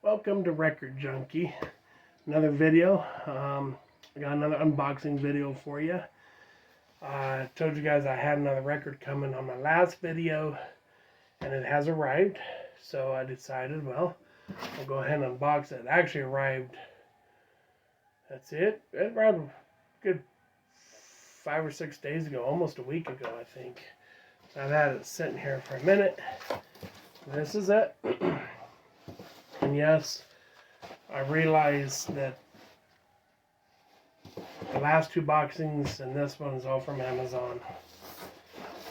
Welcome to Record Junkie. Another video. I got another unboxing video for you. I told you guys I had another record coming on my last video, and it has arrived. So I decided, well, I'll go ahead and unbox it. It actually arrived. That's it. It arrived a good 5 or 6 days ago, almost a week ago, I think. So I've had it sitting here for a minute. This is it. And yes, I realized that the last two boxings and this one is all from Amazon.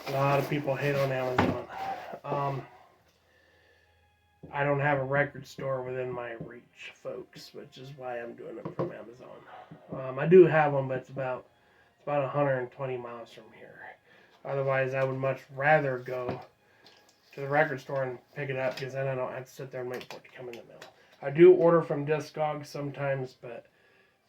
A lot of people hate on Amazon. I don't have a record store within my reach, folks, which is why I'm doing it from Amazon. I do have one, but it's about 120 miles from here. Otherwise, I would much rather go to the record store and pick it up, because then I don't have to sit there and wait for it to come in the mail. I do order from Discogs sometimes, but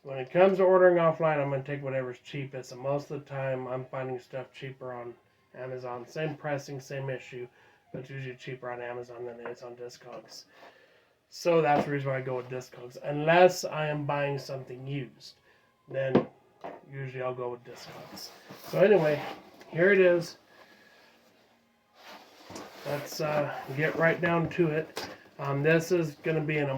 when it comes to ordering offline, I'm going to take whatever's cheapest. And most of the time, I'm finding stuff cheaper on Amazon. Same pricing, same issue, but it's usually cheaper on Amazon than it is on Discogs. So that's the reason why I go with Discogs. Unless I am buying something used, then usually I'll go with Discogs. So anyway, here it is. Let's get right down to it. This is going to be an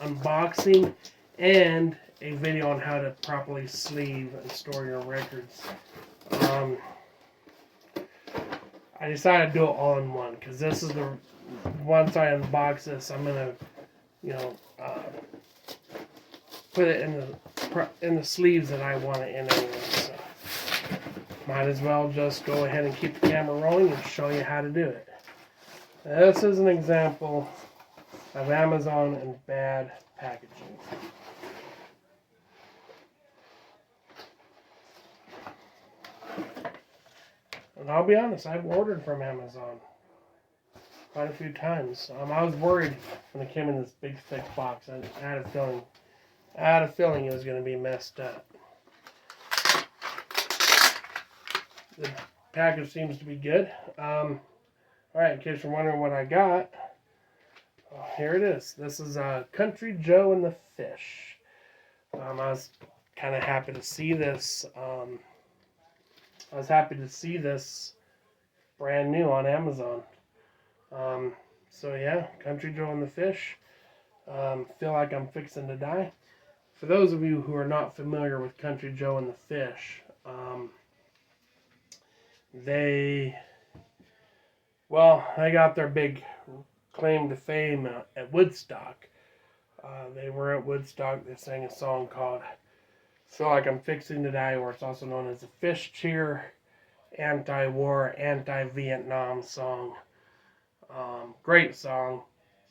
unboxing and a video on how to properly sleeve and store your records. I decided to do it all in one, because this is the, once I unbox this, I'm going to, put it in the sleeves that I want it in anyway. So might as well just go ahead and keep the camera rolling and show you how to do it. This is an example of Amazon and bad packaging. And I'll be honest, I've ordered from Amazon quite a few times. I was worried when it came in this big thick box. I had a feeling it was going to be messed up. The package seems to be good. Alright, in case you're wondering what I got, here it is. This is Country Joe and the Fish. I was kind of happy to see this. I was happy to see this brand new on Amazon. So yeah, Country Joe and the Fish. Feel like I'm fixing to die. For those of you who are not familiar with Country Joe and the Fish, they got their big claim to fame at Woodstock. They were at Woodstock. They sang a song called "Feel Like I'm Fixing to Die," or it's also known as the Fish Cheer anti-war, anti-Vietnam song. Great song,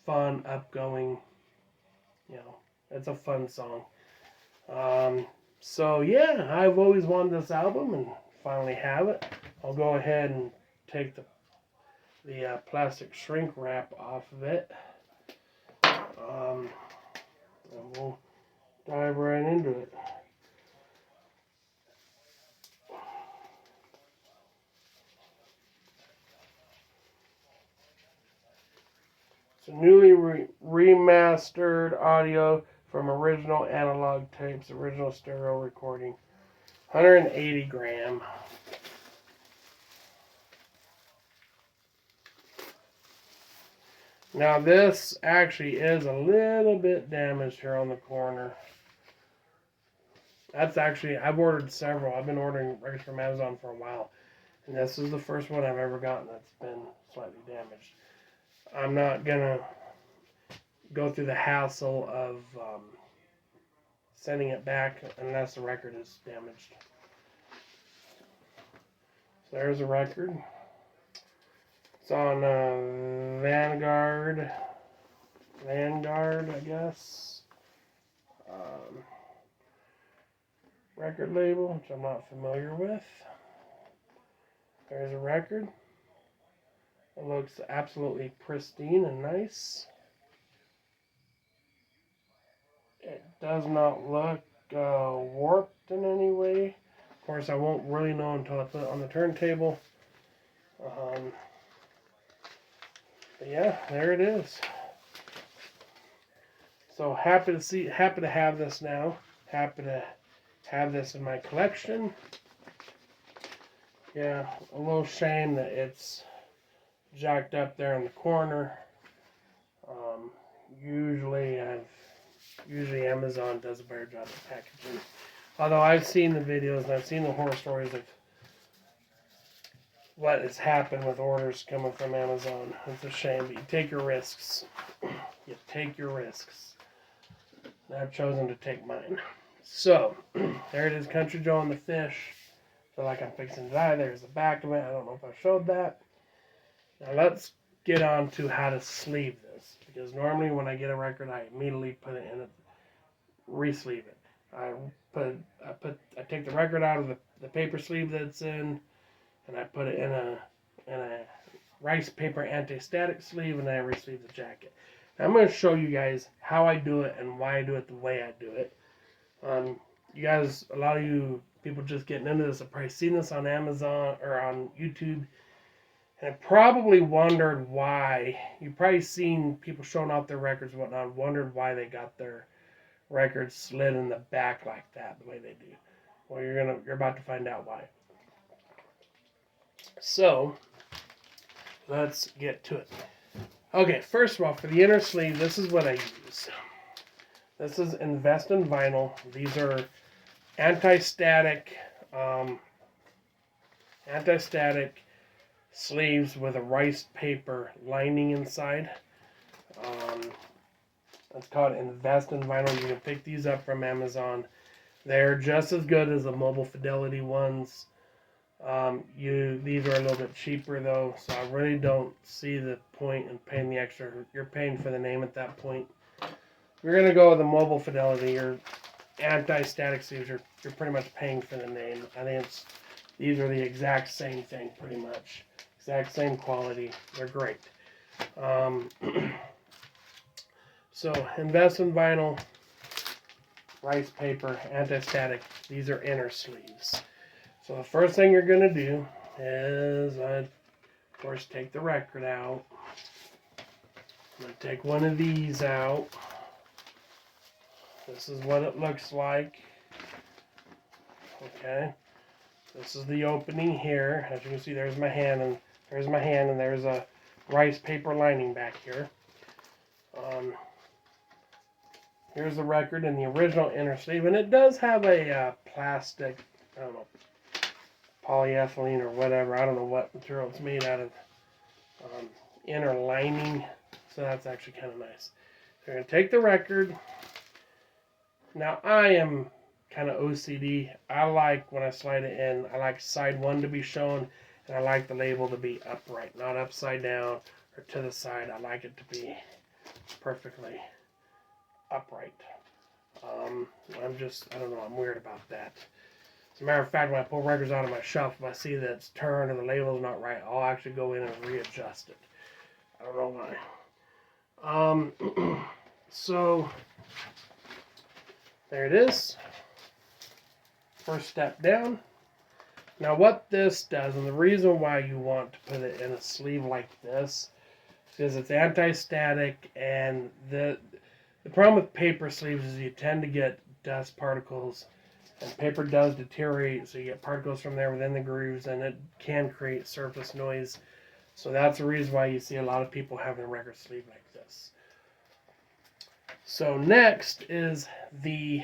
fun, upgoing. It's a fun song. So yeah, I've always wanted this album and finally have it. I'll go ahead and take the plastic shrink wrap off of it. And we'll dive right into it. It's a newly remastered audio from original analog tapes, original stereo recording. 180 gram. Now this actually is a little bit damaged here on the corner. That's actually, I've ordered several. I've been ordering records from Amazon for a while. And this is the first one I've ever gotten that's been slightly damaged. I'm not going to go through the hassle of sending it back unless the record is damaged. So there's a record. It's on Vanguard, I guess. Record label, which I'm not familiar with. There's a record. It looks absolutely pristine and nice. It does not look warped in any way. Of course, I won't really know until I put it on the turntable. But yeah, there it is. So happy to have this now. Happy to have this in my collection. Yeah, a little shame that it's jacked up there in the corner. Um, usually Amazon does a better job of packaging. Although I've seen the videos and I've seen the horror stories of what has happened with orders coming from Amazon. It's a shame, but you take your risks. You take your risks. And I've chosen to take mine. So, there it is, Country Joe and the fish. Feel like I'm fixing to die. There's the back of it. I don't know if I showed that. Now let's get on to how to sleeve this. Because normally when I get a record, I immediately put it in a re-sleeve it. I take the record out of the paper sleeve that it's in, and I put it in a rice paper anti-static sleeve, and I re-sleeve the jacket. Now I'm going to show you guys how I do it and why I do it the way I do it. You guys, a lot of you people just getting into this have probably seen this on Amazon or on YouTube, and have probably wondered why. You've probably seen people showing off their records and whatnot, wondered why they got their records slid in the back like that, the way they do. Well, you're about to find out why. So, let's get to it. Okay, first of all, for the inner sleeve, this is what I use. This is Invest in Vinyl. These are anti-static sleeves with a rice paper lining inside. It's called Invest in Vinyl. You can pick these up from Amazon. They're just as good as the Mobile Fidelity ones. These are a little bit cheaper though, so I really don't see the point in paying the extra. You're paying for the name at that point. You're gonna go with the Mobile Fidelity. Your anti-static sleeves, you're pretty much paying for the name. I think these are the exact same thing, pretty much. Exact same quality. They're great. So, Invest in Vinyl, rice paper, anti-static. These are inner sleeves. So the first thing you're going to do is, of course, take the record out. I'm going to take one of these out. This is what it looks like. Okay. This is the opening here. As you can see, there's my hand, and there's a rice paper lining back here. Here's the record in the original inner sleeve, and it does have a plastic, I don't know, polyethylene or whatever. I don't know what material it's made out of. Inner lining, so that's actually kind of nice. So you're going to take the record. Now I am kind of OCD. I like when I slide it in, I like side one to be shown, and I like the label to be upright, not upside down or to the side. I like it to be perfectly upright. I don't know, I'm weird about that. As a matter of fact, when I pull records out of my shelf, if I see that it's turned or the label's not right, I'll actually go in and readjust it. I don't know why. So, there it is. First step down. Now what this does, and the reason why you want to put it in a sleeve like this, is because it's anti-static, and the problem with paper sleeves is you tend to get dust particles, and paper does deteriorate, so you get particles from there within the grooves, and it can create surface noise. So that's the reason why you see a lot of people having a record sleeve like this. So next is the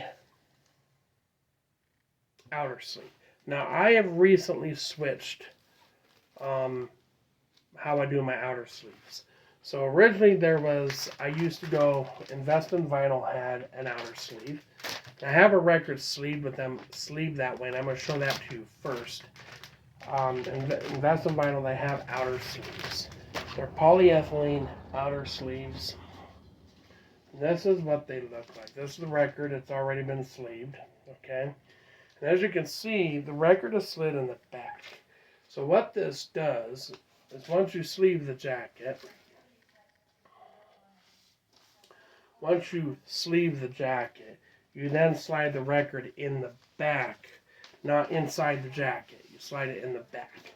outer sleeve. Now I have recently switched how I do my outer sleeves. So originally I used to go, Invest in Vinyl had an outer sleeve. I have a record sleeve with them sleeved that way, and I'm going to show that to you first. Invest in Vinyl, they have outer sleeves. They're polyethylene outer sleeves. And this is what they look like. This is the record. It's already been sleeved. Okay. And as you can see, the record is slid in the back. So what this does is once you sleeve the jacket, you then slide the record in the back, not inside the jacket. You slide it in the back.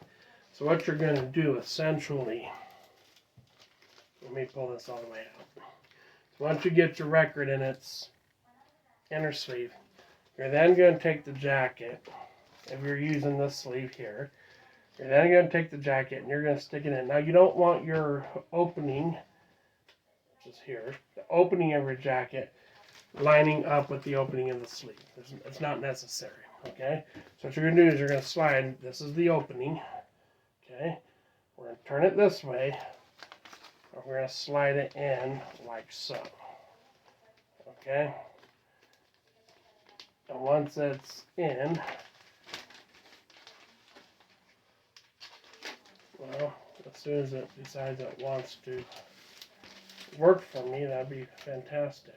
So what you're going to do essentially, let me pull this all the way out. So once you get your record in its inner sleeve, you're then going to take the jacket, if you're using this sleeve here, you're then going to take the jacket and you're going to stick it in. Now you don't want your opening, which is here, the opening of your jacket lining up with the opening of the sleeve. It's not necessary, okay? So what you're going to do is you're going to slide, this is the opening, okay? We're going to turn it this way, and we're going to slide it in like so, okay? And once it's in, well, as soon as it decides it wants to work for me, that'd be fantastic.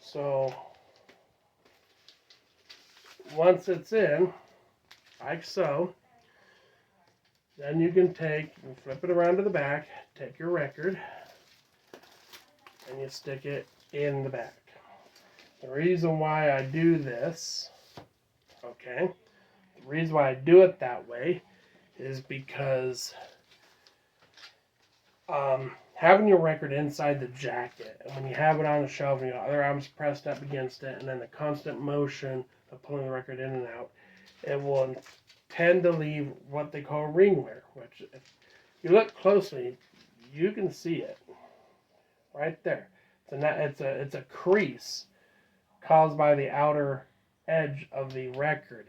So once it's in, like so, then you can take and flip it around to the back, take your record, and you stick it in the back. The reason why I do this, okay, the reason why I do it that way is because having your record inside the jacket, and when you have it on the shelf and your other arm's pressed up against it, and then the constant motion of pulling the record in and out, it will tend to leave what they call ring wear, which if you look closely, you can see it right there. It's a crease caused by the outer edge of the record,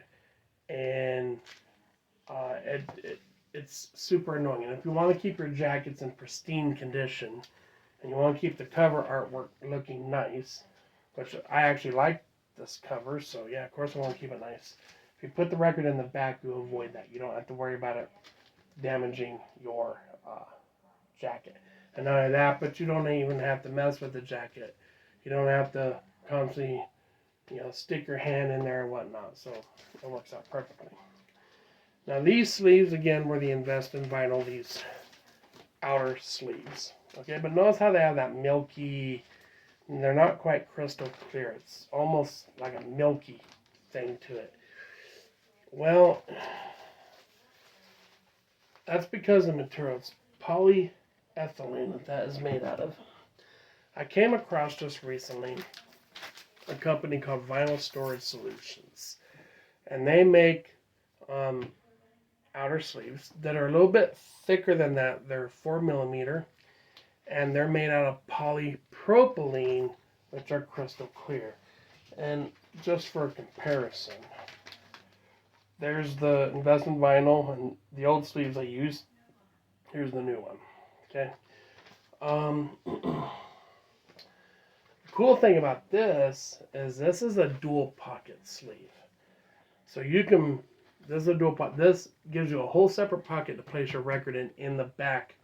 and it's super annoying. And if you want to keep your jackets in pristine condition, and you want to keep the cover artwork looking nice, which I actually like this cover, so yeah, of course I want to keep it nice. If you put the record in the back, you avoid that. You don't have to worry about it damaging your jacket. And not only that, but you don't even have to mess with the jacket. You don't have to constantly, stick your hand in there and whatnot. So it works out perfectly. Now these sleeves, again, were the Invest in Vinyl, these outer sleeves. Okay, but notice how they have that milky, they're not quite crystal clear. It's almost like a milky thing to it. Well, that's because the material, it's polyethylene that is made out of. I came across just recently a company called Vinyl Storage Solutions, and they make outer sleeves that are a little bit thicker than that. They're 4mm, and they're made out of polypropylene, which are crystal clear. And just for comparison, there's the Invest in Vinyl and the old sleeves I used. Here's the new one. Okay. The cool thing about this is a dual pocket sleeve. So you can, this is a dual pocket. This gives you a whole separate pocket to place your record in the back,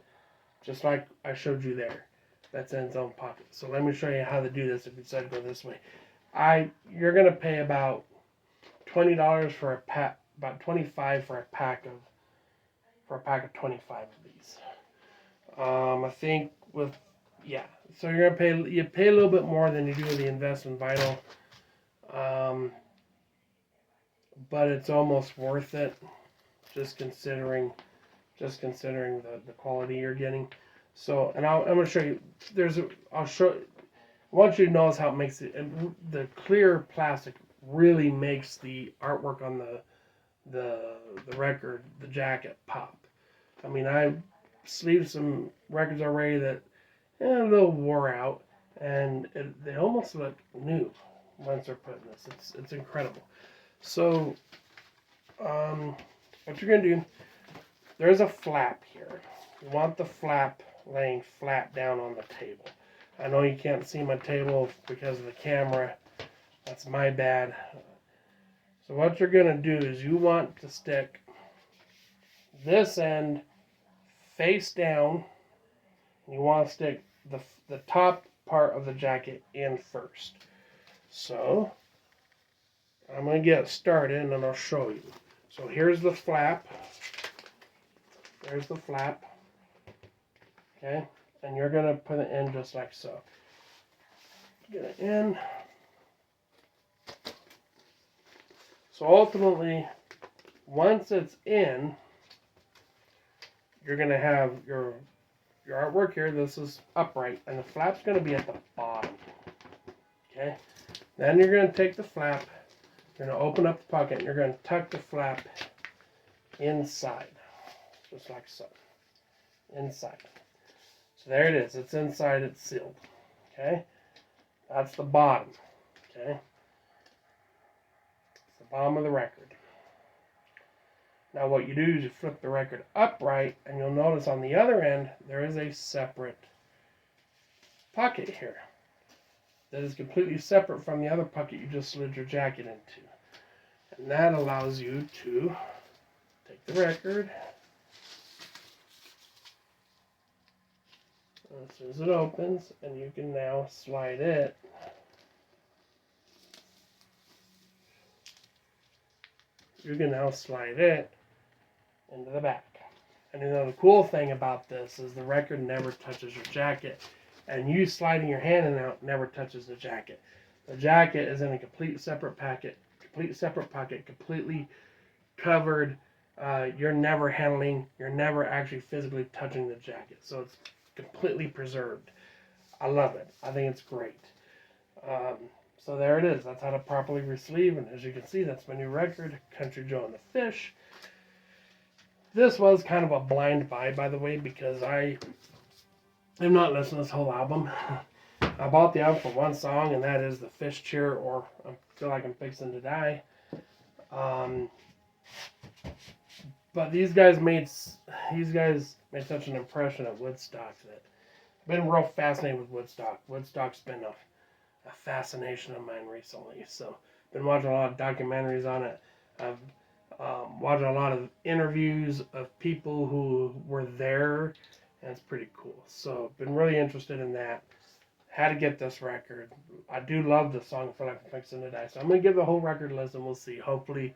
just like I showed you there. That's in its own pocket. So let me show you how to do this if you decide to go this way. You're gonna pay about $20 for a pack, about $25 for a pack of 25 of these. I think so you're gonna pay a little bit more than you do with the Invest in Vinyl, but it's almost worth it, just considering the quality you're getting. So, and I'm gonna show you. I want you to notice how it makes it. And the clear plastic really makes the artwork on the record, the jacket, pop. I mean, I sleeved some records already that a little wore out, and they almost look new once they're put in this. It's incredible. So, what you're gonna do? There's a flap here. You want the flap laying flat down on the table. I know you can't see my table because of the camera. That's my bad. So what you're gonna do is you want to stick this end face down. You want to stick the top part of the jacket in first. So I'm going to get started and then I'll show you. So here's the flap. There's the flap. Okay, and you're going to put it in just like so. Get it in. So ultimately, once it's in, you're going to have your your artwork here, this is upright, and the flap's going to be at the bottom. Okay? Then you're going to take the flap, you're going to open up the pocket, and you're going to tuck the flap inside. Just like so. Inside. So there it is. It's inside. It's sealed. Okay? That's the bottom. Okay? It's the bottom of the record. Now what you do is you flip the record upright, and you'll notice on the other end there is a separate pocket here that is completely separate from the other pocket you just slid your jacket into. And that allows you to take the record. As soon as it opens, and you can now slide it into the back. And you know the cool thing about this is the record never touches your jacket, and you sliding your hand in and out never touches the jacket. The jacket is in a complete separate pocket, completely covered. You're never actually physically touching the jacket, so it's completely preserved. I love it. I think it's great. So there it is. That's how to properly resleeve, and as you can see, that's my new record, Country Joe and the Fish. This was kind of a blind buy, by the way, because I am not listening to this whole album. I bought the album for one song, and that is The Fish Cheer, or I Feel Like I'm Fixing to Die. But these guys made such an impression at Woodstock that I've been real fascinated with Woodstock. Woodstock's been a fascination of mine recently. So I've been watching a lot of documentaries on it. I've watched a lot of interviews of people who were there, and it's pretty cool. So I've been really interested in that. Had to get this record. I do love the song "Feel Like I'm Fixing to Die," so I'm gonna give the whole record a listen. We'll see. Hopefully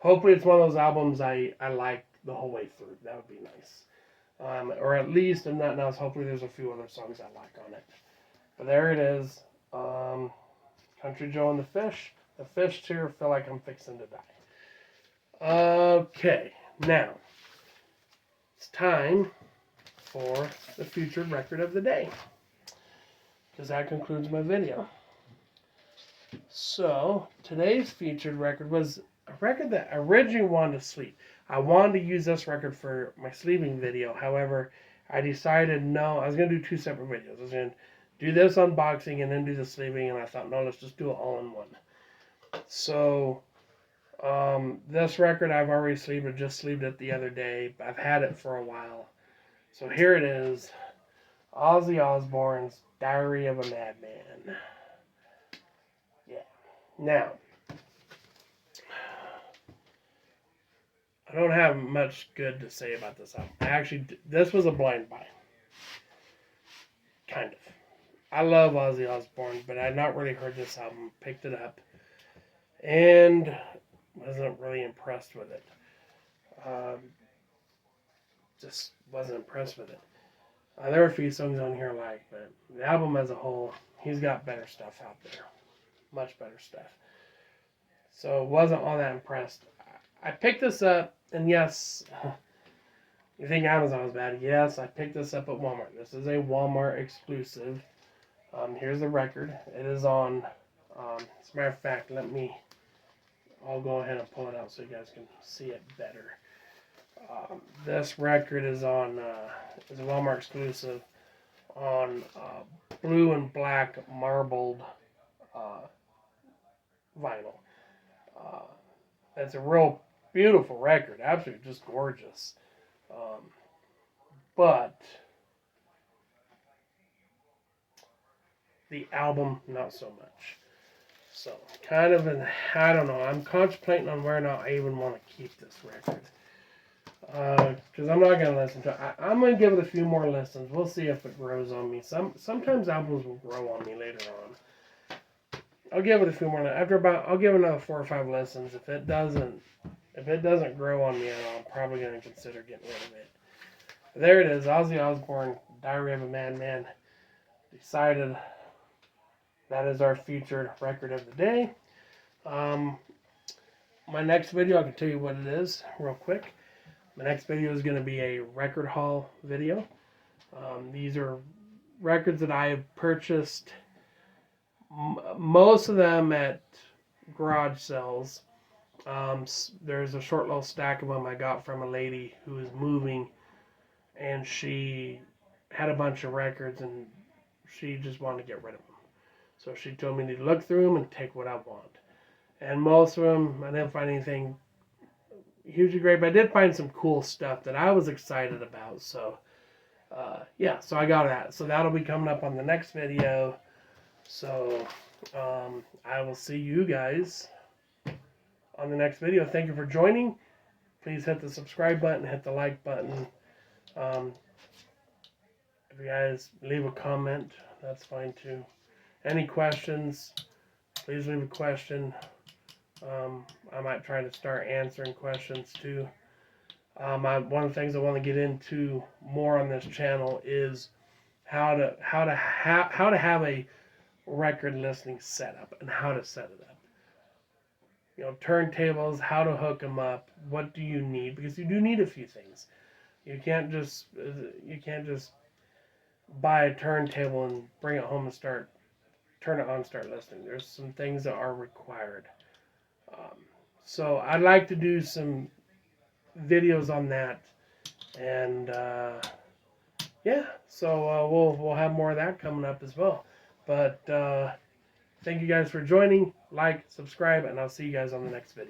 it's one of those albums I like the whole way through. That would be nice. Or at least, if nothing else, hopefully there's a few other songs I like on it. But there it is. Country Joe and the Fish. The Fish Cheer, Feel Like I'm Fixing to Die. Okay, now it's time for the featured record of the day, because that concludes my video. So today's featured record was a record that I originally wanted to sleeve. I wanted to use this record for my sleeving video. However, I decided no, I was going to do two separate videos. I was going to do this unboxing and then do the sleeving, and I thought, no, let's just do it all in one. So this record I've already sleeved. I just sleeved it the other day. I've had it for a while. So here it is. Ozzy Osbourne's Diary of a Madman. Yeah. Now, I don't have much good to say about this album. This was a blind buy. Kind of. I love Ozzy Osbourne, but I had not really heard this album. Picked it up, and wasn't really impressed with it. Just wasn't impressed with it. There are a few songs on here I like, but the album as a whole, he's got better stuff out there. Much better stuff. So wasn't all that impressed. I picked this up, and yes, you think Amazon was bad? Yes, I picked this up at Walmart. This is a Walmart exclusive. Here's the record. It is on, as a matter of fact, I'll go ahead and pull it out so you guys can see it better. This record is is a Walmart exclusive on blue and black marbled vinyl. It's a real beautiful record, absolutely just gorgeous. But the album, not so much. So, kind of I don't know, I'm contemplating on whether or not I even want to keep this record. Because I'm not going to listen to it. I'm going to give it a few more listens. We'll see if it grows on me. Sometimes albums will grow on me later on. I'll give it a few more. I'll give another 4 or 5 listens. If it doesn't grow on me at all, I'm probably going to consider getting rid of it. But there it is, Ozzy Osbourne, Diary of a Madman. Decided that is our featured record of the day. My next video, I can tell you what it is real quick. My next video is going to be a record haul video. These are records that I have purchased, most of them at garage sales. There's a short little stack of them I got from a lady who was moving, and she had a bunch of records and she just wanted to get rid of them. So she told me to look through them and take what I want. And most of them, I didn't find anything hugely great, but I did find some cool stuff that I was excited about. So, yeah, so I got that. So that'll be coming up on the next video. So, I will see you guys on the next video. Thank you for joining. Please hit the subscribe button, hit the like button. If you guys leave a comment, that's fine too. Any questions, please leave a question. I might try to start answering questions too. One of the things I want to get into more on this channel is how to have a record listening setup and how to set it up. You know, turntables, how to hook them up, what do you need? Because you do need a few things. You can't just buy a turntable and bring it home and turn it on and start listening. There's some things that are required. So I'd like to do some videos on that, and yeah, so we'll have more of that coming up as well. But thank you guys for joining. Like, subscribe, and I'll see you guys on the next video.